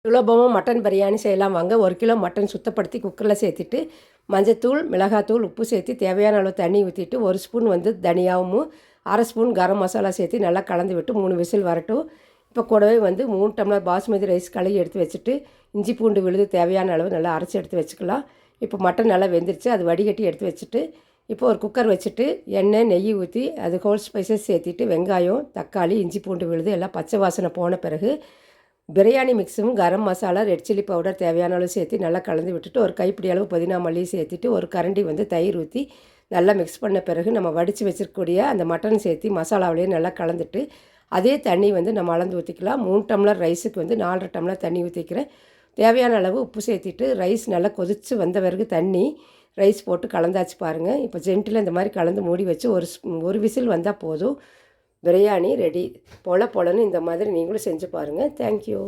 சுலபமாக மட்டன் பிரியாணி செய்யலாம் வாங்க. 1 கிலோ மட்டன் சுத்தப்படுத்தி குக்கரில் சேர்த்துட்டு மஞ்சத்தூள், மிளகாத்தூள், உப்பு சேர்த்து தேவையான அளவு தண்ணி ஊற்றிட்டு 1 ஸ்பூன் தனியாவும் 1/2 ஸ்பூன் கரம் மசாலா சேர்த்து நல்லா கலந்து விட்டு 3 விசில் வரட்டும். இப்போ கூடவே 3 டம்ளர் பாஸ்மதி ரைஸ் கழுவி எடுத்து வச்சுட்டு இஞ்சி பூண்டு விழுது தேவையான அளவு நல்லா அரைச்சி எடுத்து வச்சுக்கலாம். இப்போ மட்டன் நல்லா வெந்துருச்சு. அது வடிகட்டி எடுத்து வச்சுட்டு இப்போ ஒரு குக்கர் வச்சுட்டு எண்ணெய், நெய் ஊற்றி அது ஹோல் ஸ்பைசஸ் சேர்த்திட்டு வெங்காயம், தக்காளி, இஞ்சி பூண்டு விழுது எல்லாம் பச்சை வாசனை போன பிறகு biryani மிக்ஸும் garam masala, red chilli powder தேவையான அளவு சேர்த்து நல்லா கலந்து விட்டுட்டு ஒரு கைப்பிடி அளவு புதினா மல்லி சேர்த்துட்டு ஒரு கரண்டி தயிர் ஊற்றி நல்லா மிக்ஸ் பண்ண பிறகு நம்ம வடித்து வச்சுருக்கக்கூடிய அந்த மட்டன் சேர்த்து மசாலாவிலேயே நல்லா கலந்துட்டு அதே தண்ணி நம்ம அளந்து ஊற்றிக்கலாம். 3 டம்ளர் ரைஸுக்கு 4.5 டம்ளர் தண்ணி ஊற்றிக்கிறேன். தேவையான அளவு உப்பு சேர்த்திட்டு ரைஸ் நல்லா கொதித்து வந்த பிறகு ரைஸ் போட்டு கலந்தாச்சு பாருங்கள். இப்போ ஜென்டில் இந்த மாதிரி கலந்து மூடி வச்சு ஒரு விசில் வந்தால் போதும். பிரியாணி ரெடி. பொலன்னு இந்த மாதிரி நீங்களும் செஞ்சு பாருங்கள். தேங்க்யூ.